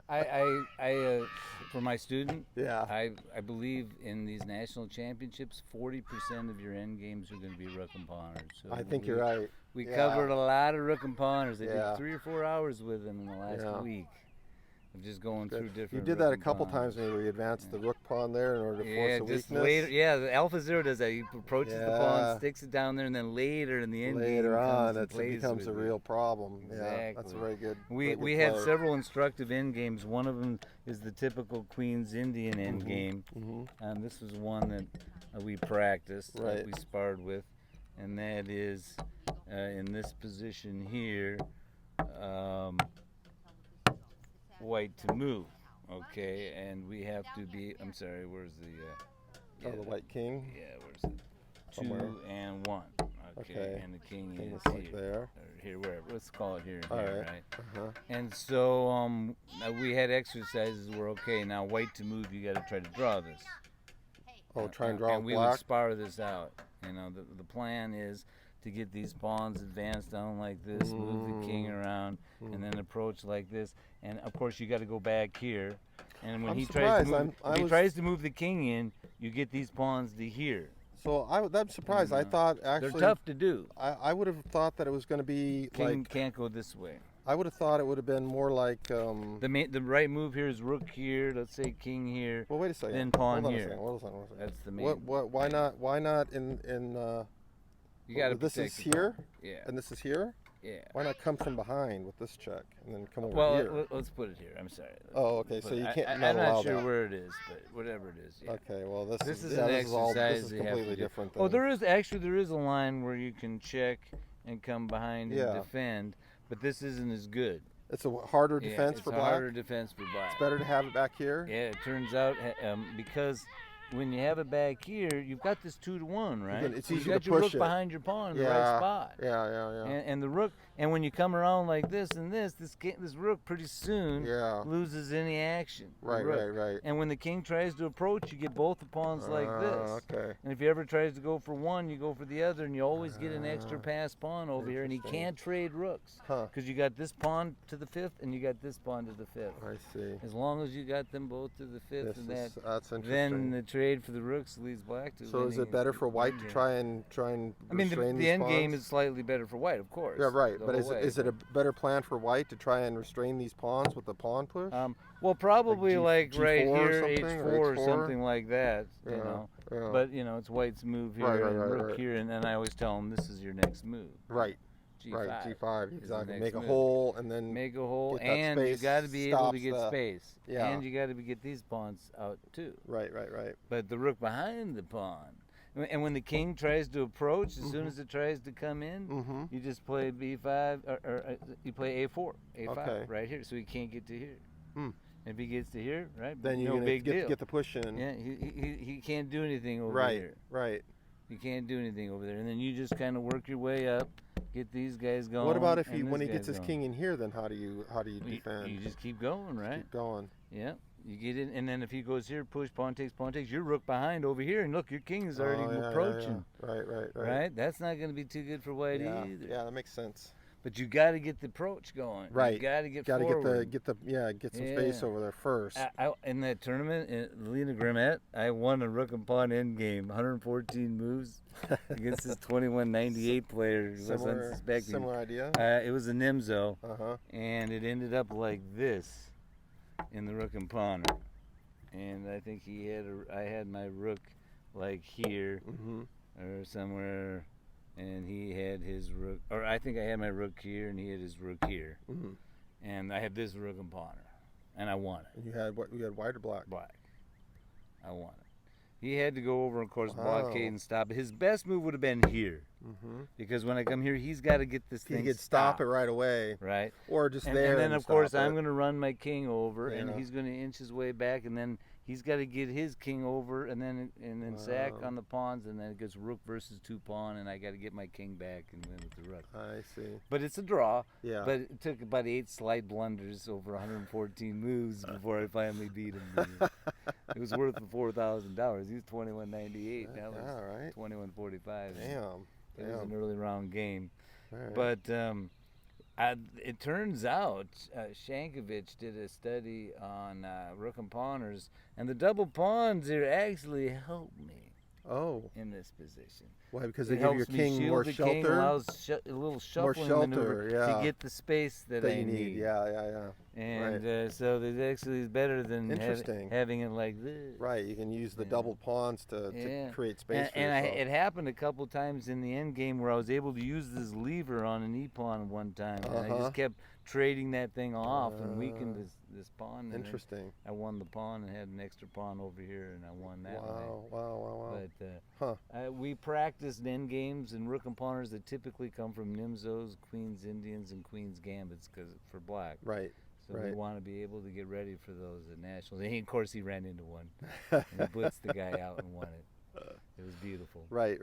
For my student, Yeah. I believe in these national championships, 40% of your end games are going to be Rook and Pawners. So I think you're right. We Yeah. covered a lot of Rook and Pawners. I Yeah. did 3 or 4 hours with them in the last Yeah. week. Of just going through different. You did Rook that a and couple Pawners. times maybe where you advanced the Rook pawn there in order to force Yeah, a just weakness. later. Yeah, the Alpha Zero does that. He approaches the pawn, Yeah. sticks it down there, and then later in the end game Later on, comes and it plays becomes a with real problem. Yeah, Exactly. that's a very good. We had several instructive end games. One of them is the typical Queen's Indian end game. This was one that we practiced, that we sparred with, and that is in this position here, white to move. Okay, and we have to be. I'm sorry. Where's the? The white king. Yeah, where's it? Somewhere. 2 and 1. Okay, and the king is like here. there. Or here, wherever. Let's call it here. All here, right. And so we had exercises where now white to move. You got to try to draw this. Oh, try and draw and we black. would spar this out. The plan is to get these pawns advanced down like this, move the king around, and then approach like this. And of course, you got to go back here. And when he tries to move the king in, you get these pawns to here. So I'm surprised. I thought actually they're tough to do. I would have thought that it was going to be king can't go this way. I would have thought it would have been more like the right move here is rook here. Let's say king here. Well, wait a second. Then pawn Hold on here. Hold on a second. That's the main. Why not? Why not in? You got to. This is here. Yeah. And this is here. Yeah. Why not come from behind with this check and then come over here? Well, let's put it here. I'm sorry. Oh, okay. So you can't. I'm not sure where it is, but whatever it is. Yeah. Okay. Well, this is an exercise. This is completely completely different. Oh, there is a line where you can check and come behind and defend, but this isn't as good. It's a harder defense for black. It's a harder defense for black. It's better to have it back here. Yeah, it turns out because when you have it back here, you've got this 2-1, right? It's easy you got to your push rook behind your pawn in the right spot. Yeah. And the rook, and when you come around like this and this rook pretty soon loses any action. Right. And when the king tries to approach, you get both the pawns like this. Okay. And if he ever tries to go for one, you go for the other, and you always get an extra pass pawn over here, and he can't trade rooks because you got this pawn to the 5th and you got this pawn to the 5th. I see. As long as you got them both to the 5th, that's interesting. then the trade for the rooks leads black to. So is it better for white to try and I mean, the end game is slightly better for white, of course. Yeah, right. But is it a better plan for white to try and restrain these pawns with the pawn push? Well, probably like G4 right here, H4 or something like that. Yeah. But it's white's move here and rook here, and then I always tell them this is your next move. Right. G5. Right, G5, exactly. Make a move. hole and then make a hole, get that and space, you got to be able to get stops space. Yeah. And you got to get these pawns out too. Right. But the rook behind the pawn, and when the king tries to approach, as soon as it tries to come in, you just play B5 or you play A4, A5 right here, so he can't get to here. If he gets to here, right, then no big deal. Get the push in. Yeah, he can't do anything over here. Right. You can't do anything over there, and then you just kind of work your way up, get these guys going. What about if when he gets his king in here? Then how do you defend? You just keep going, right? Keep going. Yeah, you get in, and then if he goes here, push, pawn takes, your rook behind over here, and look, your king is already approaching. Yeah. Right. Right. That's not going to be too good for white either. Yeah, that makes sense. But you got to get the approach going. Right. You got to get forward. Get some space over there first. In that tournament, in Lena Grimmett, I won a rook and pawn end game, 114 moves against this 2198 player who was unsuspecting. Similar idea. It was a Nimzo, and it ended up like this in the rook and pawn. And I think I had my rook like here or somewhere. And he had his rook, or I think I had my rook here, and he had his rook here. And I had this rook and pawner, and I won it. And you had what? You had white or black? Black. I won it. He had to go over, of course, blockade and stop it. His best move would have been here, because when I come here, he's got to get this thing. He could stop it right away, right? Or just and, there. And then, of course, I'm going to run my king over, Yeah. and he's going to inch his way back, and then he's got to get his king over, and then sack on the pawns, and then it goes rook versus 2-pawn, and I got to get my king back and win with the rook. I see. But it's a draw. Yeah. But it took about 8 slight blunders over 114 moves before I finally beat him. It was worth the $4,000. He was 2198. That was right. 2145. Damn. It was an early round game. Right. But It turns out Shankovich did a study on rook and pawners, and the double pawns here actually help me in this position. Why? Because they give your king more shelter? King allows a little shuffling maneuver to get the space that I need. Yeah. And so it actually is better than having it like this. Right, you can use the double pawns to create space for yourself. And it happened a couple times in the end game where I was able to use this lever on an e-pawn one time. And I just kept trading that thing off and weakened this pawn. And interesting. I won the pawn and had an extra pawn over here, and I won that one. Wow. But we practiced end games and rook and pawners that typically come from Nimzos, Queens Indians, and Queens Gambits for black. Right. So we want to be able to get ready for those at nationals. And of course, he ran into one, and he blitzed the guy out and won it. It was beautiful. Right.